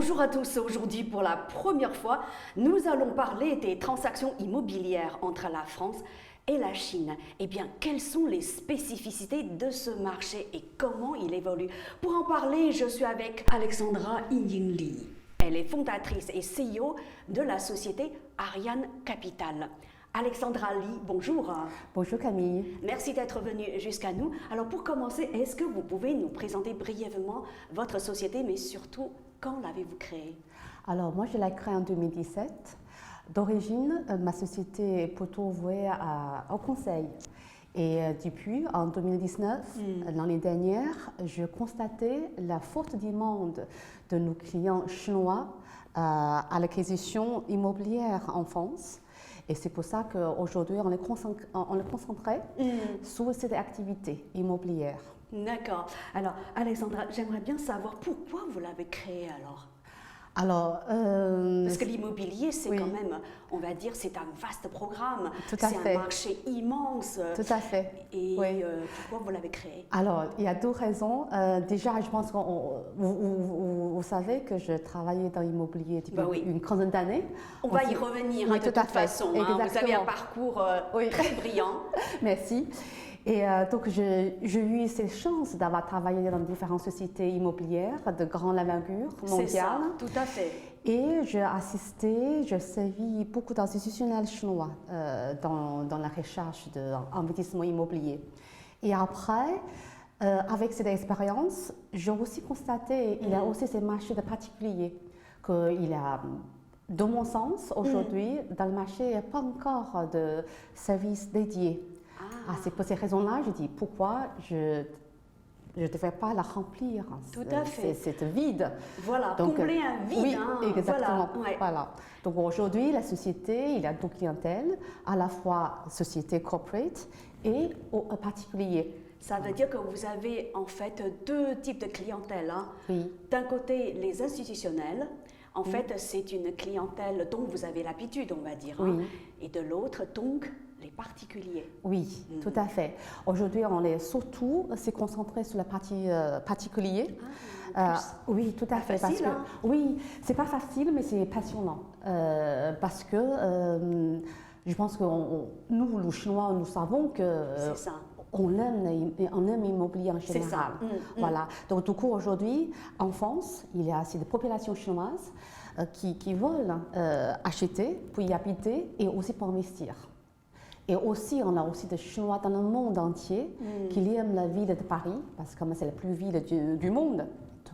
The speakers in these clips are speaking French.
Bonjour à tous, aujourd'hui pour la première fois, nous allons parler des transactions immobilières entre la France et la Chine. Eh bien, quelles sont les spécificités de ce marché et comment il évolue? Pour en parler, je suis avec Alexandra Ying Li. Elle est fondatrice et CEO de la société Ariane Capital. Alexandra Li, bonjour. Bonjour Camille. Merci d'être venue jusqu'à nous. Alors pour commencer, est-ce que vous pouvez nous présenter brièvement votre société, mais surtout, quand l'avez-vous créée? Alors moi je l'ai créée en 2017. D'origine, ma société est plutôt vouée au conseil. Et depuis, en 2019, l'année dernière, je constatais la forte demande de nos clients chinois à l'acquisition immobilière en France. Et c'est pour ça qu'aujourd'hui, on est concentré sur cette activité immobilière. D'accord. Alors, Alexandra, j'aimerais bien savoir pourquoi vous l'avez créée alors? Alors, parce que l'immobilier, c'est quand même, on va dire, c'est un vaste programme. Tout à fait. C'est un marché immense. Tout à fait. Et pourquoi vous l'avez créé? Alors, il y a deux raisons. Déjà, je pense que vous savez que je travaillais dans l'immobilier depuis une quinzaine d'années. On va y revenir de toute façon. Vous avez un parcours très brillant. Merci. Et donc, j'ai eu cette chance d'avoir travaillé dans différentes sociétés immobilières de grande envergure mondiale. C'est ça, tout à fait. Et j'ai servi beaucoup d'institutionnels chinois dans la recherche d'investissement immobilier. Et après, avec cette expérience, j'ai aussi constaté qu'il y a aussi ces marchés de particuliers, qu'il y a, de mon sens, aujourd'hui, dans le marché, il n'y a pas encore de services dédiés. C'est pour ces raisons-là, je dis pourquoi je ne devrais pas la remplir, cette vide. Voilà, donc, combler un vide. Oui, exactement. Voilà. Donc aujourd'hui, la société, il y a deux clientèles, à la fois société corporate et particulier. Ça veut dire que vous avez en fait deux types de clientèle. Oui. D'un côté, les institutionnels. En fait, c'est une clientèle dont vous avez l'habitude, on va dire. Et de l'autre, donc, les particuliers. Oui, tout à fait. Aujourd'hui, on est surtout concentré sur la partie particulier. Oui, tout à fait. Facile, oui, c'est pas facile, mais c'est passionnant. Parce que je pense que nous, les Chinois, nous savons que on aime l'immobilier en général. C'est ça. Voilà. Donc, du coup, aujourd'hui, en France, il y a assez de populations chinoises qui veulent acheter pour y habiter et aussi pour investir. Et aussi, on a aussi des Chinois dans le monde entier qui aiment la ville de Paris, parce que c'est la plus ville du monde,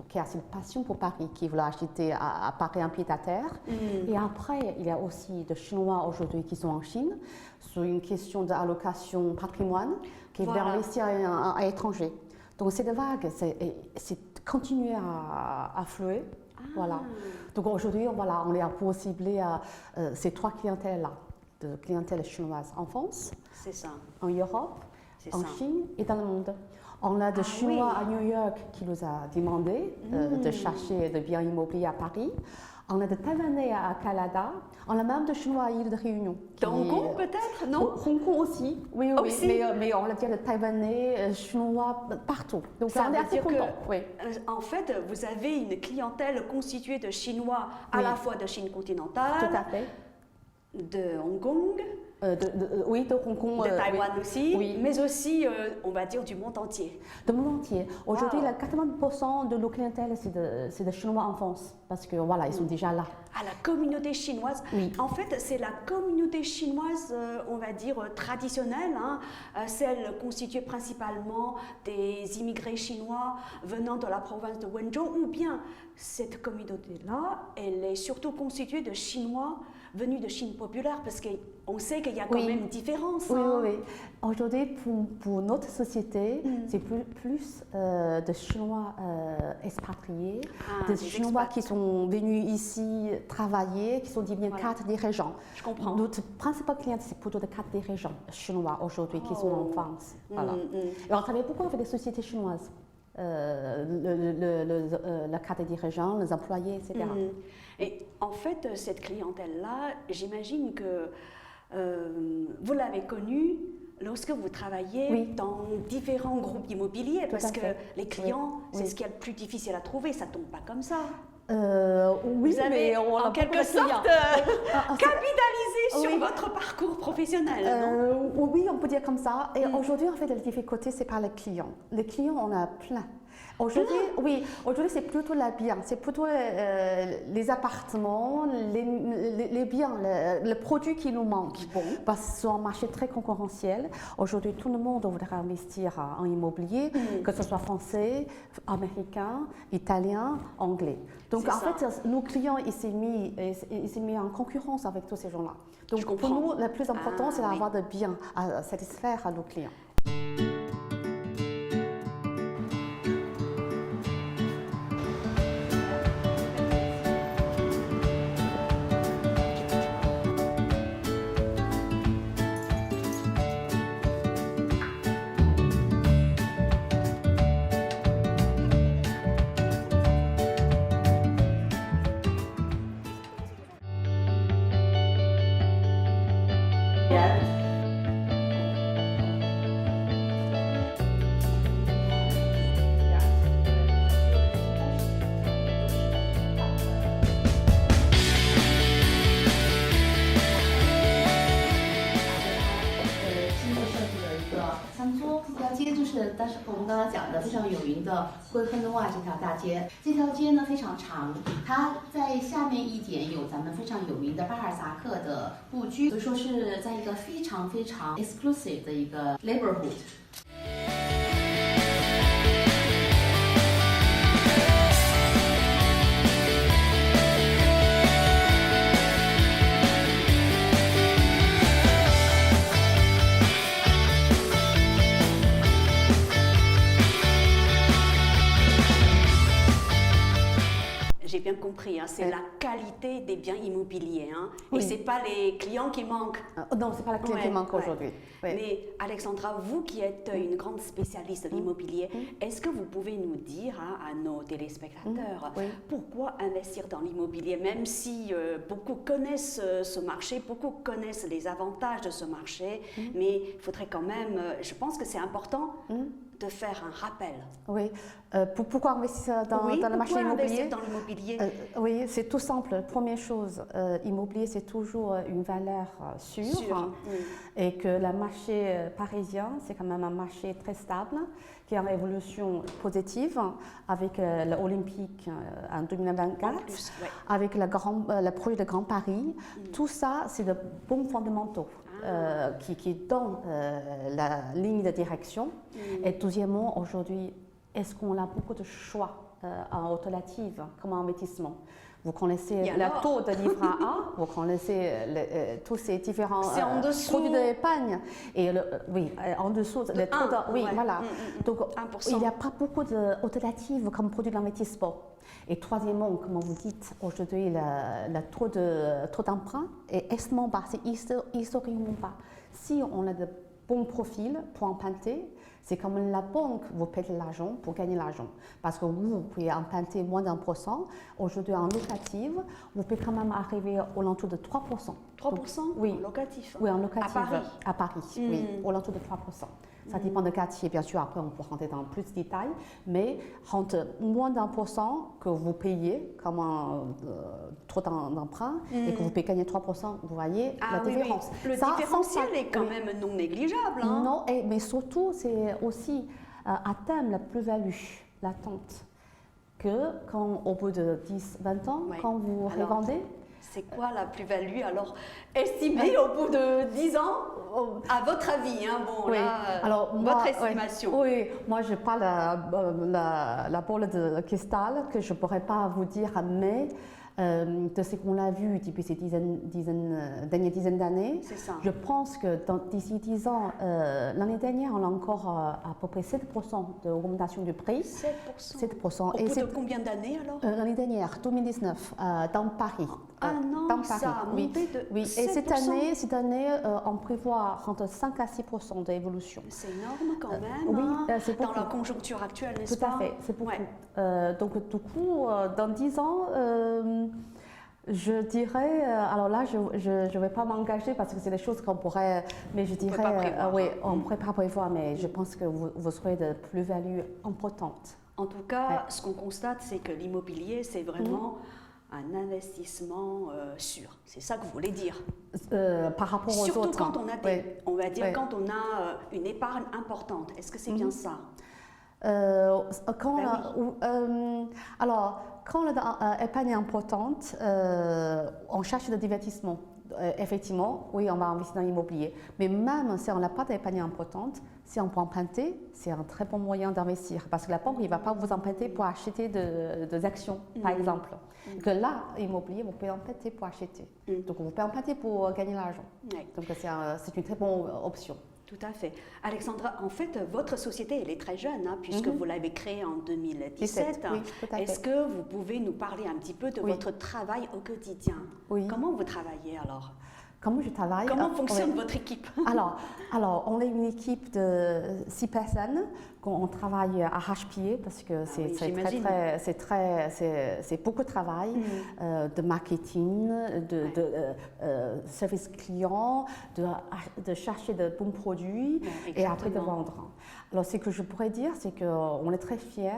qui a cette passion pour Paris, qui veulent acheter à Paris un pied-à-terre. Et après, il y a aussi des Chinois aujourd'hui qui sont en Chine, sur une question d'allocation patrimoine, qui veulent investir à l'étranger. Donc, cette vague, c'est continuer à fluer. Voilà. Donc, aujourd'hui, on est pour cibler ces trois clientèles-là. De clientèle chinoise en France, en Europe, en Chine et dans le monde. On a des Chinois à New York qui nous a demandé de chercher des biens immobiliers à Paris. On a des Taïwanais à Canada. On a même des Chinois à l'île de Réunion. Hong Kong peut-être, non? Hong Kong aussi, oui. Mais on a dit des Taïwanais, Chinois partout. Donc ça on est assez contents. En fait, vous avez une clientèle constituée de Chinois à la fois de Chine continentale. Tout à fait. De Hong Kong, de Hong Kong, de Taïwan aussi, mais aussi, on va dire, du monde entier. Du monde entier. Aujourd'hui, 80% de nos clientèles, c'est des Chinois en France, parce que voilà, ils sont déjà là. Ah, la communauté chinoise. En fait, c'est la communauté chinoise, on va dire, traditionnelle, celle constituée principalement des immigrés chinois venant de la province de Wenzhou, ou bien cette communauté-là, elle est surtout constituée de Chinois venus de Chine populaire, parce qu'on sait qu'il y a quand même une différence. Oui. Aujourd'hui, pour notre société, c'est plus de Chinois expatriés, des Chinois qui sont venus ici travailler, qui sont devenus cadres dirigeants. Je comprends. Notre principal client, c'est plutôt des cadres dirigeants chinois aujourd'hui qui sont en France. Voilà. Et on travaille beaucoup avec des sociétés chinoises. Le cadre dirigeant, les employés, etc. Et en fait, cette clientèle-là, j'imagine que vous l'avez connue lorsque vous travaillez dans différents groupes immobiliers, parce que les clients, c'est ce qui est le plus difficile à trouver, ça ne tombe pas comme ça. Oui, Vous avez mais on a en quelque beaucoup de clients. sorte capitalisé sur oui. votre parcours professionnel, non? Oui, on peut dire comme ça. Et aujourd'hui, en fait, la difficulté, c'est pas les clients. Les clients, on a plein. Aujourd'hui, oui, aujourd'hui c'est plutôt la biens, c'est plutôt les appartements, les biens, le produit qui nous manque. Bon. Parce que c'est un marché très concurrentiel. Aujourd'hui, tout le monde voudrait investir en immobilier, que ce soit français, américain, italien, anglais. Donc en fait, nos clients, ils s'est mis en concurrence avec tous ces gens-là. Donc pour nous, le plus important, c'est d'avoir des biens à satisfaire à nos clients.但是我们刚刚讲的非常有名的贵亨诺瓦这条大街，这条街呢非常长，它在下面一点有咱们非常有名的巴尔扎克的故居，所以说是在一个非常 exclusive 的一个 neighborhood。J'ai bien compris, hein, c'est la qualité des biens immobiliers, hein, et c'est pas les clients qui manquent. Non, c'est pas les clients qui manquent aujourd'hui. Mais Alexandra, vous qui êtes une grande spécialiste de l'immobilier, est-ce que vous pouvez nous dire à nos téléspectateurs pourquoi investir dans l'immobilier, même si beaucoup connaissent ce marché, beaucoup connaissent les avantages de ce marché, mais il faudrait quand même, je pense que c'est important de faire un rappel. Oui. Pourquoi investir dans le marché immobilier? Dans l'immobilier Oui, c'est tout simple. Première chose, immobilier, c'est toujours une valeur sûre. Et que le marché parisien, c'est quand même un marché très stable, qui est en évolution positive, avec l'Olympique en 2024, avec le projet de Grand Paris. Tout ça, c'est de bons fondamentaux. Qui donne la ligne de direction. Et deuxièmement, aujourd'hui, est-ce qu'on a beaucoup de choix en alternative comme investissement? Vous connaissez le taux de livret A, vous connaissez tous ces différents produits d'épargne. Et en dessous, le taux de... Oui, voilà. Donc, il n'y a pas beaucoup d'alternatives comme produit d'investissement. Et troisièmement, comme vous dites, aujourd'hui, le taux d'emprunt est extrêmement bas, c'est historiquement bas. Si on a de bons profils pour emprunter, c'est comme la banque, vous payez l'argent pour gagner l'argent. Parce que vous pouvez emprunter moins d'1%. Aujourd'hui, en locative, vous pouvez quand même arriver au l'entour de 3%. 3% oui. En locatif? Oui, en locatif. À Paris? Oui, au l'entour de 3%. Ça dépend du quartier, bien sûr, après on peut rentrer dans plus de détails, mais entre moins d'1% que vous payez comme un trop d'emprunt et que vous payez gagner 3%, vous voyez la différence. Le différentiel est quand même non négligeable. Hein? Non, mais surtout, c'est aussi à terme la plus-value, l'attente, que quand au bout de 10-20 ans, quand vous revendez. C'est quoi la plus-value alors estimée au bout de 10 ans, à votre avis, hein, bon, là, alors, votre estimation? Oui, moi je parle la boule de cristal que je ne pourrais pas vous dire, mais de ce qu'on a vu depuis ces dernières dizaines d'années, je pense que d'ici 10 ans, l'année dernière, on a encore à peu près 7% d'augmentation du prix. 7%. Au bout de combien d'années alors? L'année dernière, 2019, dans Paris. Dans Paris. Ça a monté de 7%. Et cette année, on prévoit entre 5 à 6% d'évolution. C'est énorme quand même. Oui, hein, c'est beaucoup. Dans la conjoncture actuelle, n'est-ce pas? Tout à fait, c'est beaucoup. Donc du coup, dans 10 ans, je dirais, alors là, je ne vais pas m'engager parce que c'est des choses qu'on pourrait, mais je dirais, on ne pourrait pas prévoir, mais je pense que vous serez de plus-value importante. En tout cas, ce qu'on constate, c'est que l'immobilier, c'est vraiment un investissement sûr. C'est ça que vous voulez dire. Par rapport aux Surtout autres. quand on a on va dire quand on a une épargne importante. Est-ce que c'est bien ça? Alors, quand l'épargne est importante, on cherche le divertissement. Effectivement, oui, on va investir dans l'immobilier. Mais même si on n'a pas d'épargne importante, si on peut emprunter, c'est un très bon moyen d'investir. Parce que la banque, il ne va pas vous emprunter pour acheter des actions, par exemple. Que là, l'immobilier, vous pouvez emprunter pour acheter. Donc, vous pouvez emprunter pour gagner l'argent. Donc, c'est une très bonne option. Tout à fait. Alexandra, en fait, votre société, elle est très jeune, hein, puisque vous l'avez créée en 2017. Oui, tout à fait. Est-ce que vous pouvez nous parler un petit peu de votre travail au quotidien? Oui. Comment vous travaillez alors? Comment je travaille? Comment fonctionne votre équipe? alors, on est une équipe de 6 personnes. On travaille à arrache-pied parce que c'est beaucoup de travail, de marketing, de service client, de chercher de bons produits et après de vendre. Alors, ce que je pourrais dire, c'est qu'on est très fiers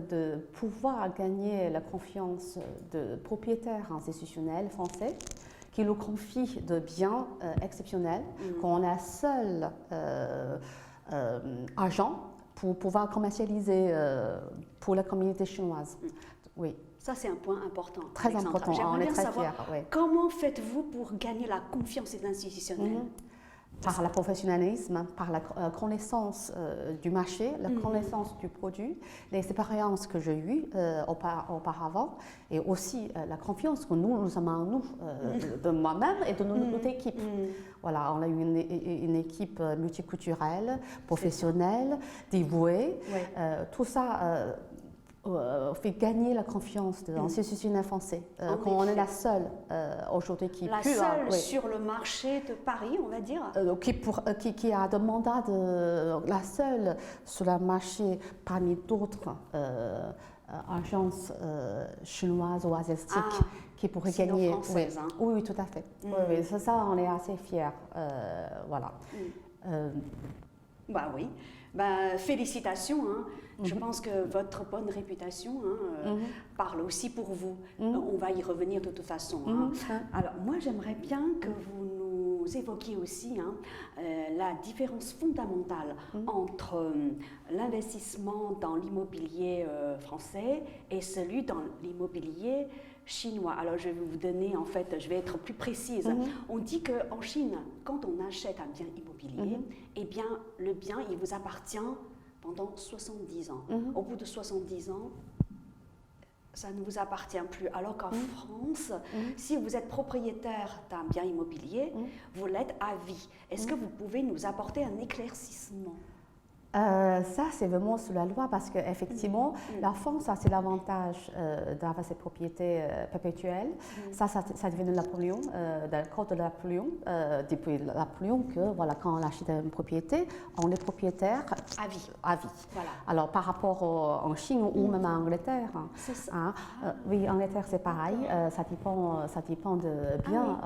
de pouvoir gagner la confiance de propriétaires institutionnels français qui nous confie de biens exceptionnels, qu'on est seul agent pour pouvoir commercialiser pour la communauté chinoise. Oui. Ça, c'est un point important. Très Alexandra. important, on est très fiers. Comment faites-vous pour gagner la confiance des institutionnels? Par le professionnalisme, par la connaissance du marché, la connaissance du produit, les expériences que j'ai eues auparavant et aussi la confiance que nous avons en nous, de moi-même et de notre équipe. Voilà, on a eu une équipe multiculturelle, professionnelle, dévouée. Tout ça fait gagner la confiance de l'institutionnel français. Quand on est la seule aujourd'hui qui sur le marché de Paris, on va dire. Qui a le mandat de la seule sur le marché parmi d'autres agences chinoises ou asiatiques qui pourraient gagner. Françaises, oui, tout à fait. Oui, ça, on est assez fiers. Voilà. Bah oui. Félicitations. Je pense que votre bonne réputation parle aussi pour vous. On va y revenir de toute façon. Alors, moi, j'aimerais bien que vous nous évoquiez aussi la différence fondamentale entre l'investissement dans l'immobilier français et celui dans l'immobilier chinois. Alors, je vais vous donner, en fait, je vais être plus précise. On dit qu'en Chine, quand on achète un bien immobilier, eh bien, le bien, il vous appartient pendant 70 ans. Au bout de 70 ans, ça ne vous appartient plus. Alors qu'en France, si vous êtes propriétaire d'un bien immobilier, vous l'êtes à vie. Est-ce que vous pouvez nous apporter un éclaircissement? Ça, c'est vraiment sous la loi parce qu'effectivement, la France, ça, c'est l'avantage d'avoir cette propriété perpétuelle. Ça devient de Napoléon, de la cour de Napoléon, depuis Napoléon, que voilà, quand on achète une propriété, on est propriétaire à vie. Voilà. Alors, par rapport en Chine ou même en Angleterre, oui, en Angleterre, c'est pareil. Ça dépend de biens.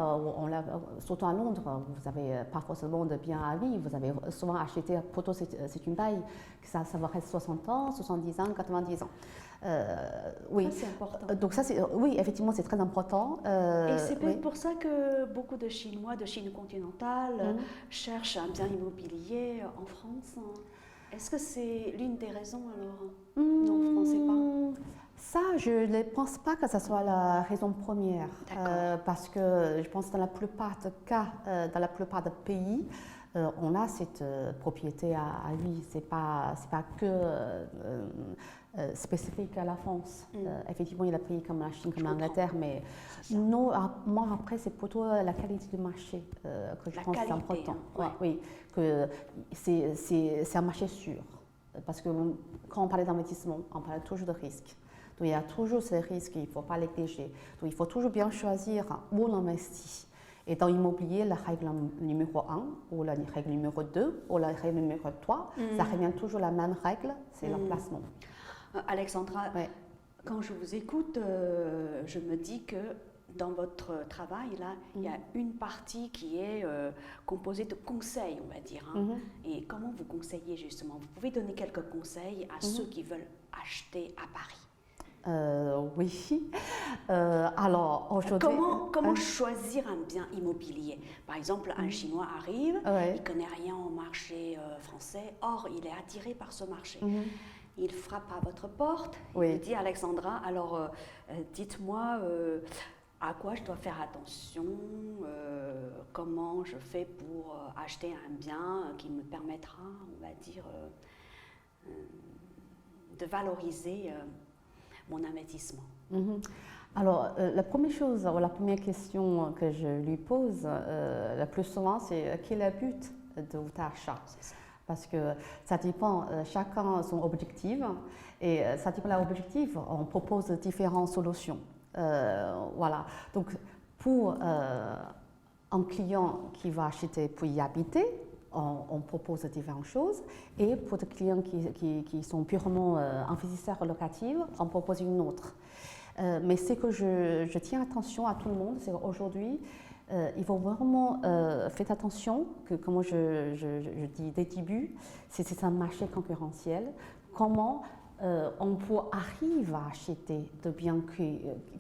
Surtout à Londres, vous n'avez pas forcément de biens à vie. Vous avez souvent acheté, plutôt c'est une bail, ça va rester 60 ans, 70 ans, 90 ans. Oui. Ça, c'est important. Donc ça, oui, effectivement, c'est très important. Et c'est peut-être pour ça que beaucoup de Chinois de Chine continentale cherchent un bien immobilier en France. Est-ce que c'est l'une des raisons alors? Non, vous ne pensez pas? Ça, je ne pense pas que ce soit la raison première. Parce que je pense que dans la plupart des cas, dans la plupart des pays, on a cette propriété à vie. Ce n'est pas que spécifique à la France. Effectivement, il y a des pays comme la Chine, comme l'Angleterre, mais non, moi, après, c'est plutôt la qualité du marché que je pense que c'est important. Oui, que c'est un marché sûr. Parce que quand on parle d'investissement, on parle toujours de risques. Donc, il y a toujours ces risques, il ne faut pas les négliger. Donc, il faut toujours bien choisir où on investit. Et dans l'immobilier, la règle numéro 1, ou la règle numéro 2, ou la règle numéro 3, ça revient toujours la même règle, c'est l'emplacement. Alexandra, quand je vous écoute, je me dis que dans votre travail, là, il y a une partie qui est composée de conseils, on va dire. Hein. Et comment vous conseillez justement? Vous pouvez donner quelques conseils à ceux qui veulent acheter à Paris? Oui. Alors, aujourd'hui... Comment choisir un bien immobilier? Par exemple, un Chinois arrive, il ne connaît rien au marché français, or il est attiré par ce marché. Il frappe à votre porte, il dit Alexandra, alors dites-moi à quoi je dois faire attention, comment je fais pour acheter un bien qui me permettra, on va dire, de valoriser mon investissement. Alors, la première chose, ou la première question que je lui pose le plus souvent, c'est quel est le but de votre achat? Parce que ça dépend, chacun a son objectif, et ça dépend de l'objectif, on propose différentes solutions. Voilà. Donc, pour un client qui va acheter pour y habiter, on propose différentes choses. Et pour des clients qui sont purement investisseurs locatifs, on propose une autre. Mais ce que je tiens attention à tout le monde, c'est qu'aujourd'hui, il faut vraiment faire attention, que, comme je dis dès le début, c'est un marché concurrentiel. Comment on peut arriver à acheter des biens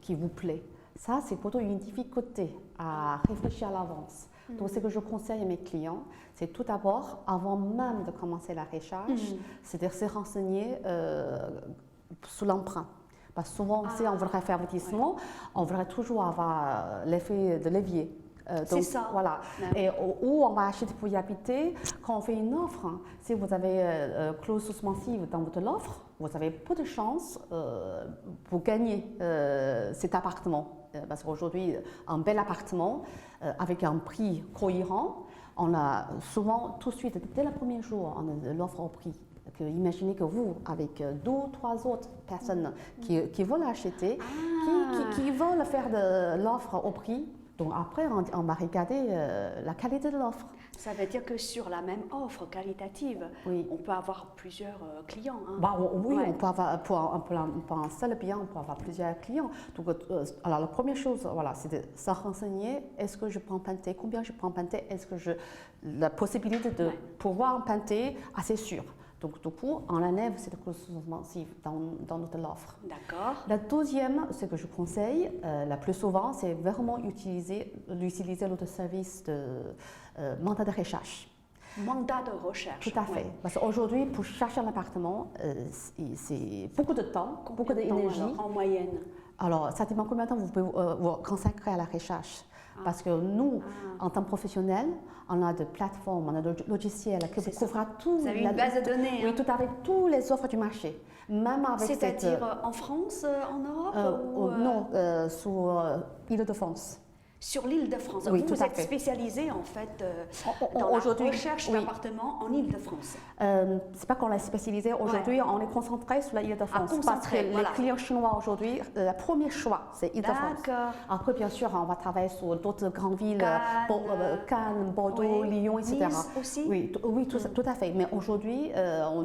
qui vous plaît? Ça, c'est plutôt une difficulté à réfléchir à l'avance. Donc, ce que je conseille à mes clients, c'est tout d'abord, avant même de commencer la recherche, c'est de se renseigner sous l'emprunt. Parce que souvent, si on voudrait faire investissement, on voudrait toujours avoir l'effet de levier. C'est ça. Voilà. Et où on va acheter pour y habiter, quand on fait une offre, hein, si vous avez clause suspensive dans votre offre, vous avez peu de chances pour gagner cet appartement. Parce qu'aujourd'hui, un bel appartement avec un prix cohérent, on a souvent tout de suite, dès le premier jour, on a l'offre au prix. Imaginez que vous, avec 2 ou 3 autres personnes qui veulent acheter, qui veulent faire de l'offre au prix, donc après, on va regarder la qualité de l'offre. Ça veut dire que sur la même offre qualitative, on peut avoir plusieurs clients. Hein. On peut avoir, pour un seul bien, on peut avoir plusieurs clients. Donc, alors, la première chose, voilà, c'est de se renseigner, est-ce que je peux emprunter, combien je peux emprunter, est-ce que la possibilité de pouvoir emprunter, assez sûre. Donc, du coup, on enlève cette clause suspensive dans notre offre. D'accord. La deuxième, ce que je conseille, la plus souvent, c'est vraiment utiliser notre service de mandat de recherche. Mandat de recherche. Tout à fait. Parce qu'aujourd'hui, pour chercher un appartement, c'est beaucoup de temps, beaucoup d'énergie. En moyenne? Alors, ça dépend combien de temps vous pouvez vous consacrer à la recherche. Parce que nous, en tant que professionnels, on a des plateformes, on a des logiciels qui couvrent tout. Vous avez une base de données. Oui, tout avec toutes les offres du marché. Même avec c'est-à-dire en France, en Europe Non, sur l'Île-de-France. Sur l'Île-de-France. Oui, vous êtes spécialisé en fait dans la recherche d'appartements en Île-de-France. C'est pas qu'on est spécialisé aujourd'hui, on est concentré sur l'Île-de-France parce que les clients chinois aujourd'hui, le premier choix c'est Île-de-France. Après bien sûr on va travailler sur d'autres grandes villes, Cannes, Bordeaux, Lyon, etc. Nice aussi. Oui, tout à fait. Mais aujourd'hui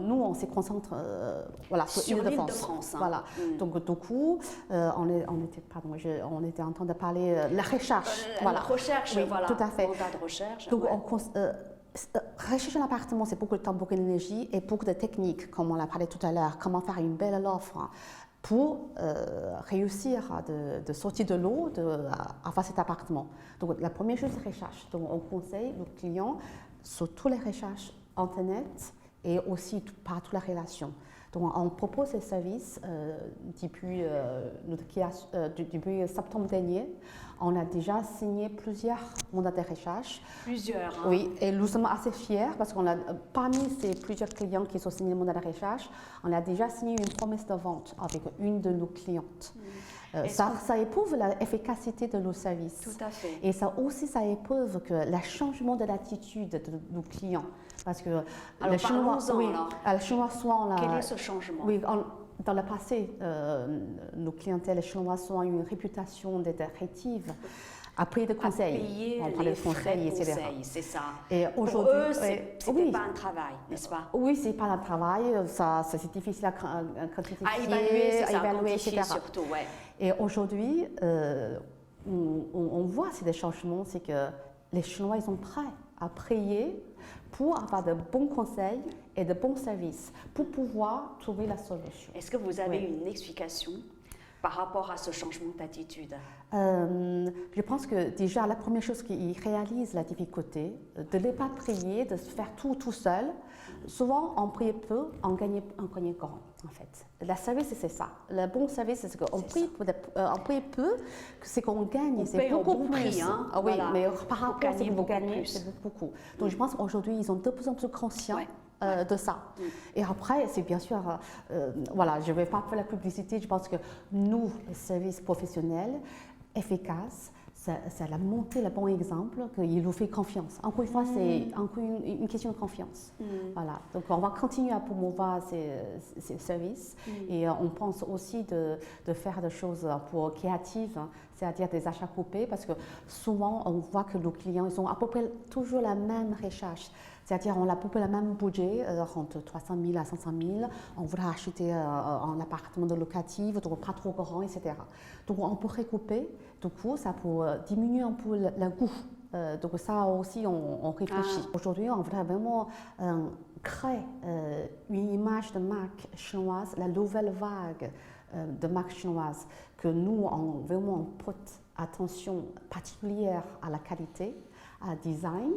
nous on se concentre sur l'Île-de-France. Voilà. Donc du coup on était en train de parler la recherche. La recherche, voilà. Tout à fait. Mandat de recherche. Donc, rechercher un appartement, c'est beaucoup de temps, beaucoup d'énergie et beaucoup de techniques, comme on l'a parlé tout à l'heure. Comment faire une belle offre pour réussir de sortir de l'eau, avoir cet appartement. Donc, la première chose, c'est recherche. Donc, on conseille nos clients sur toutes les recherches Internet et aussi par toutes les relations. Donc, on propose ces services depuis septembre dernier. On a déjà signé plusieurs mandats de recherche. Plusieurs. Hein. Oui, et nous sommes assez fiers parce qu'on a, parmi ces plusieurs clients qui ont signé le mandat de recherche, on a déjà signé une promesse de vente avec une de nos clientes. Ça éprouve l'efficacité de nos services. Tout à fait. Et ça aussi, ça éprouve que le changement de l'attitude de nos clients. Parce que alors, le Chinois soit... Quel est ce changement? Oui, dans le passé, nos clientèles chinoises ont une réputation d'être rétives. Après des conseils, on prend des conseils, etc. C'est ça. Et pour eux, c'était pas un travail, n'est-ce pas? Oui, c'est pas un travail. C'est difficile à quantifier, à évaluer, etc. Surtout, ouais. Et aujourd'hui, on voit c'est des changements, c'est que les Chinois ils sont prêts à payer pour avoir de bons conseils et de bons services pour pouvoir trouver la solution. Est-ce que vous avez Oui. une explication par rapport à ce changement d'attitude? Je pense que déjà la première chose qu'ils réalisent la difficulté, de ne pas prier, de faire tout seul. Souvent on prie peu, on gagne grand en fait. La service c'est ça. Le bon service c'est qu'on prie, on prie peu, c'est qu'on gagne, c'est paye au beaucoup bon plus. prix, hein, Ah oui, voilà. mais par Faut rapport à ce gagner que vous beaucoup gagnez, plus. c'est beaucoup. Donc je pense qu'aujourd'hui ils sont de plus en plus conscients. Ouais. De ça. Et après, c'est bien sûr, voilà, je ne vais pas faire la publicité, je pense que nous, services professionnels, efficaces, c'est la montée, le bon exemple, qu'il nous fait confiance. Encore une fois, c'est encore une question de confiance. Voilà. Donc, on va continuer à promouvoir ces services et on pense aussi de faire des choses pour créatives, hein, c'est-à-dire des achats coupés, parce que souvent, on voit que nos clients, ils ont à peu près toujours la même recherche. C'est-à-dire, on a à peu près le même budget, entre 300 000 à 500 000. On voudrait acheter un appartement de locatif, donc pas trop grand, etc. Donc, on pourrait couper. Du coup, ça peut diminuer un peu le coût. Donc, ça aussi, on réfléchit. Aujourd'hui, on voudrait vraiment créer une image de marque chinoise, la nouvelle vague de marque chinoise, que nous, on vraiment porte attention particulière à la qualité, à design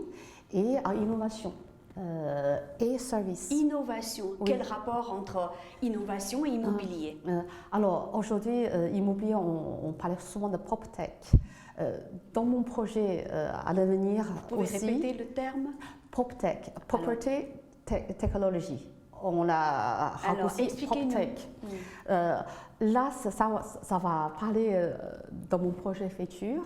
et à innovation et service. Innovation, Oui. quel rapport entre innovation et immobilier? Alors aujourd'hui, immobilier, on parle souvent de PropTech. Dans mon projet à l'avenir Vous pouvez aussi, répéter le terme? PropTech, Property Technology. On l'a raccourci expliquez-nous. PropTech. Là, ça va parler dans mon projet futur.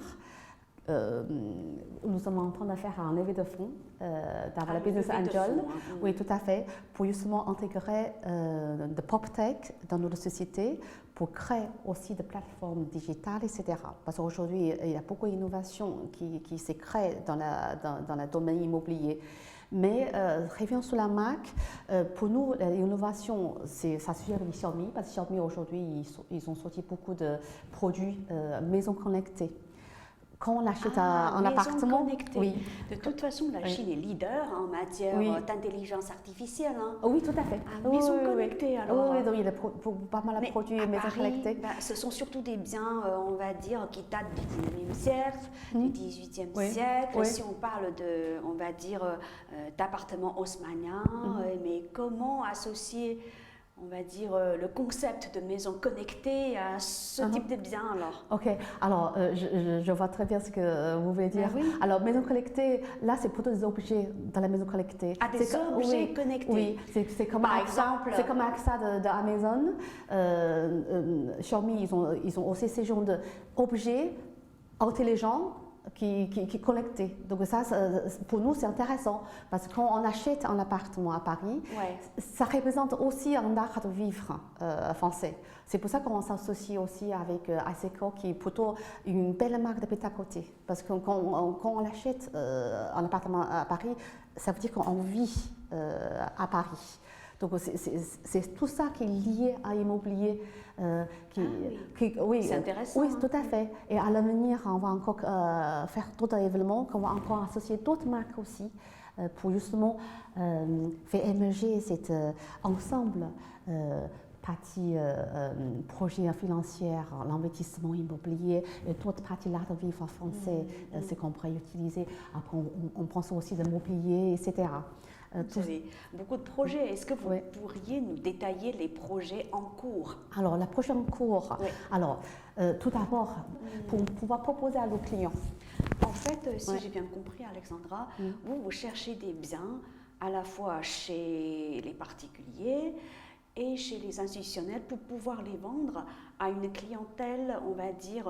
Nous sommes en train de faire un levée de fonds d'avoir la business levée de angel, fonds, hein. oui tout à fait, pour justement intégrer de PropTech dans notre société, pour créer aussi des plateformes digitales, etc. Parce qu'aujourd'hui, il y a beaucoup d'innovations qui se créent dans le domaine immobilier. Mais revenons sur la marque, pour nous, l'innovation, ça suit avec Xiaomi, parce que Xiaomi aujourd'hui, ils ont sorti beaucoup de produits maison connectées. Quand on achète un maison appartement, connectée. oui. De toute façon, la Chine est leader en matière Oui. d'intelligence artificielle. Hein. Oui, tout à fait. Maison Oui, oui, oui. connectée, alors. Oui, donc il y a pas mal de Mais produits à maison Paris, connectées. ce sont surtout des biens, on va dire, qui datent du 19e siècle, du 18e Oui. siècle. Oui. Si on parle de, on va dire, d'appartements haussmanniens, mais comment associer, on va dire, le concept de maison connectée à ce type de biens alors? Ok, alors je vois très bien ce que vous voulez dire. oui. Alors, maison connectée, là, c'est plutôt des objets dans la maison connectée. Ah, des objets oui, connectés. Oui, c'est comme Par Alexa, exemple. c'est comme Alexa d'Amazon. Xiaomi, ils ont aussi ces genres d'objets intelligents qui connectés. Donc ça, pour nous, c'est intéressant parce que quand on achète un appartement à Paris, Ouais. ça représente aussi un art de vivre français. C'est pour ça qu'on s'associe aussi avec Iseco, qui est plutôt une belle marque de prêt-à-porter. Parce que quand on achète un appartement à Paris, ça veut dire qu'on vit à Paris. Donc c'est tout ça qui est lié à l'immobilier. Oui. C'est intéressant. Oui, tout à fait. Et à l'avenir, on va encore faire d'autres événements, qu'on va encore associer d'autres marques aussi, pour justement faire émerger cet ensemble partie projet financier, l'investissement immobilier et d'autres parties l'art de vivre français, c'est qu'on pourrait utiliser. Après, on pense aussi de mobilier, etc. Vous avez beaucoup de projets. Est-ce que vous pourriez nous détailler les projets en cours? Alors, la prochaine cours, Oui. alors, tout d'abord, pour pouvoir proposer à nos clients. En fait, si j'ai bien compris, Alexandra, vous cherchez des biens à la fois chez les particuliers et chez les institutionnels pour pouvoir les vendre à une clientèle, on va dire,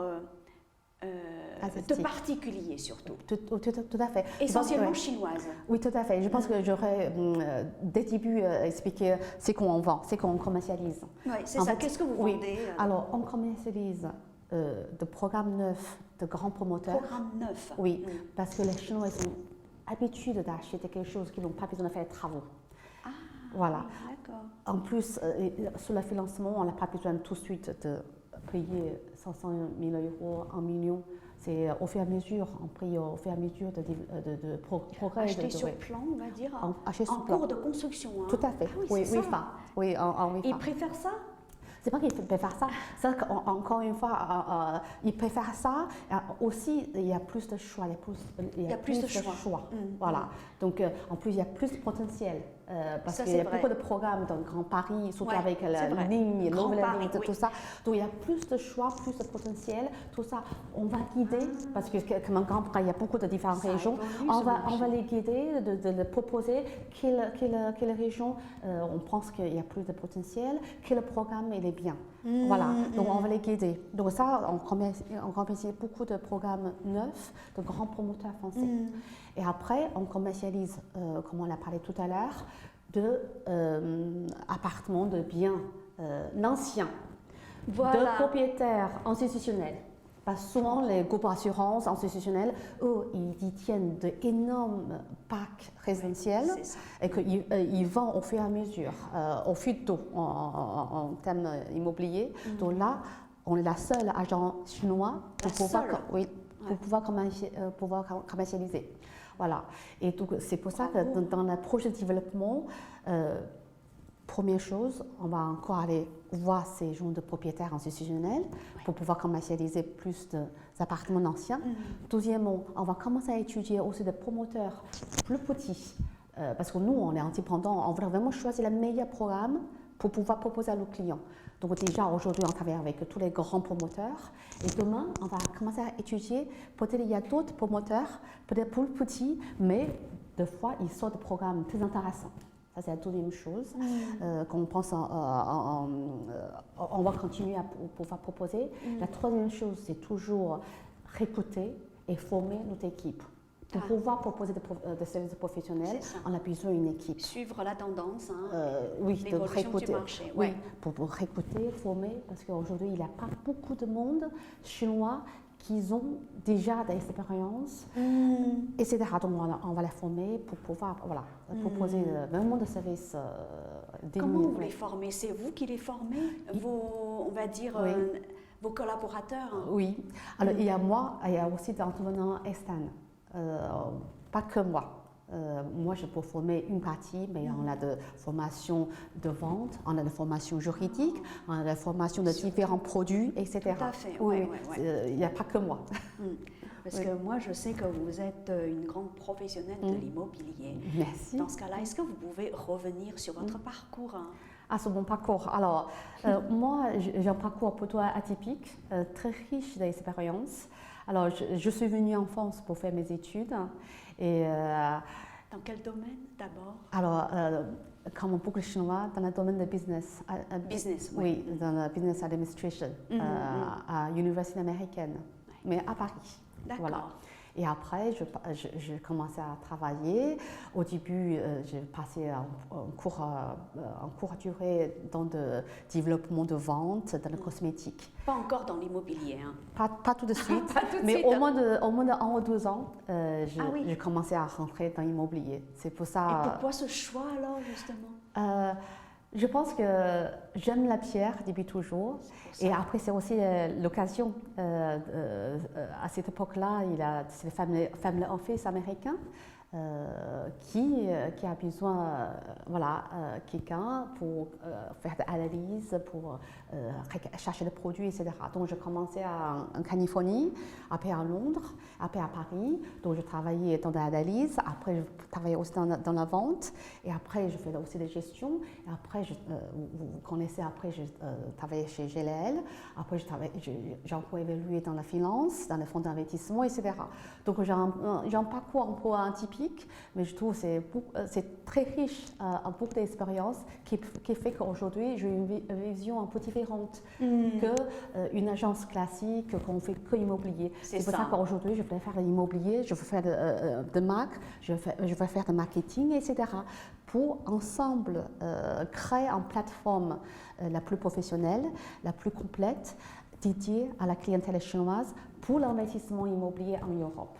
de particuliers surtout. Tout à fait. Essentiellement chinoise. Oui, tout à fait. Je pense que j'aurais, dès le début, expliqué ce qu'on vend, ce qu'on commercialise. Oui, c'est ça. Qu'est-ce que vous vendez? Alors, on commercialise de programmes neufs, de grands promoteurs. Programme neuf. Oui, parce que les Chinois ont l'habitude d'acheter quelque chose qu'ils n'ont pas besoin de faire de travaux. Ah, voilà. D'accord. En plus, sur le financement, on n'a pas besoin tout de suite de payer 500 000 euros, 1 million. C'est au fur et à mesure, on prie au fur et à mesure de progrès. Acheter sur plan, on va dire, en plan. cours de construction. Hein. Tout à fait. Ah oui, oui, c'est oui, ça. oui, en Ils préfèrent ça? C'est pas qu'ils préfèrent ça. C'est qu'encore une fois, ils préfèrent ça. Aussi, il y a plus de choix. Il y a plus de choix. Voilà. Donc, en plus, il y a plus de potentiel. Parce qu'il y a beaucoup de programmes dans le Grand Paris, surtout avec la ligne, l'overlanding, tout ça. Donc, il y a plus de choix, plus de potentiel. Tout ça, on va guider, parce que comme un Grand Paris, il y a beaucoup de différentes régions. On va les guider, de les proposer quelle région on pense qu'il y a plus de potentiel, quel programme il est bien. Voilà, donc on va les guider. Donc ça, on commercialise beaucoup de programmes neufs, de grands promoteurs français. Et après, on commercialise, comme on l'a parlé tout à l'heure, d'appartements, de biens anciens, de propriétaires institutionnels. Parce que souvent, les groupes d'assurance institutionnels, eux, ils détiennent d'énormes parcs résidentiels et qu'ils vendent au fur et à mesure, au fil d'eau en termes immobiliers. Donc là, on est la seule agent chinois pour pouvoir commercialiser. Voilà. Et donc, c'est pour ça que dans le projet de développement, première chose, on va encore aller voir ces gens de propriétaires institutionnels pour pouvoir commercialiser plus d'appartements anciens. Deuxièmement, on va commencer à étudier aussi des promoteurs plus petits, parce que nous, on est indépendants, on veut vraiment choisir le meilleur programme pour pouvoir proposer à nos clients. Donc déjà, aujourd'hui, on travaille avec tous les grands promoteurs. Et demain, on va commencer à étudier, peut-être il y a d'autres promoteurs, peut-être plus petits, mais des fois, ils sortent des programmes très intéressants. Ça, c'est la deuxième chose qu'on pense on va continuer à pouvoir proposer. La troisième chose, c'est toujours recruter et former notre équipe. Pour pouvoir proposer des services professionnels, on a besoin d'une équipe. Suivre la tendance, l'évolution du marché. Oui, pour recruter, former, parce qu'aujourd'hui, il n'y a pas beaucoup de monde chinois qui ont déjà des expériences, etc. Donc, on va les former pour pouvoir proposer vraiment des services Comment vous les formez? C'est vous qui les formez, on va dire, vos collaborateurs? Oui. Alors, il y a moi, il y a aussi des intervenants externes. Pas que moi. Moi, je peux former une partie, mais on a de formations de vente, on a de formations juridiques, on a de formations de différents produits, etc. Tout à fait, il n'y a pas que moi. Parce que moi, je sais que vous êtes une grande professionnelle de l'immobilier. Merci. Dans ce cas-là, est-ce que vous pouvez revenir sur votre parcours? Sur mon parcours. Alors, moi, j'ai un parcours plutôt atypique, très riche d'expériences. Alors, je suis venue en France pour faire mes études. Et, dans quel domaine d'abord? Alors, comme beaucoup de Chinois, dans le domaine de business. Business, oui. Dans la business administration, à l'université américaine, mais à Paris. D'accord. Voilà. Et après, je commençais à travailler. Au début, j'ai passé un cours à durée dans le développement de vente, dans le cosmétique. Pas encore dans l'immobilier, hein? Pas tout de suite, mais au moins de 1 ou 2 ans, j'ai commencé à rentrer dans l'immobilier. C'est pour ça. Et pourquoi ce choix alors, justement? Je pense que j'aime la pierre depuis toujours. Et après, c'est aussi l'occasion. À cette époque-là, c'est le family office américain qui a besoin quelqu'un pour faire des analyses, pour chercher des produits, etc. Donc, je commençais en Californie, après à Londres, après à Paris. Donc, je travaillais dans l'analyse, après je travaillais aussi dans la vente, et après je faisais aussi des gestions. Et après, vous connaissez, après je travaillais chez GLL, après j'ai encore évolué dans la finance, dans les fonds d'investissement, etc. Donc, j'ai un parcours un peu atypique, mais je trouve que c'est très riche en beaucoup d'expériences qui fait qu'aujourd'hui, j'ai une vision un peu différente qu'une agence classique qu'on fait que immobilier. C'est pour ça qu'aujourd'hui, je vais faire de l'immobilier, je veux faire de marque, je vais faire de marketing, etc. pour ensemble créer une plateforme la plus professionnelle, la plus complète, dédiée à la clientèle chinoise pour l'investissement immobilier en Europe.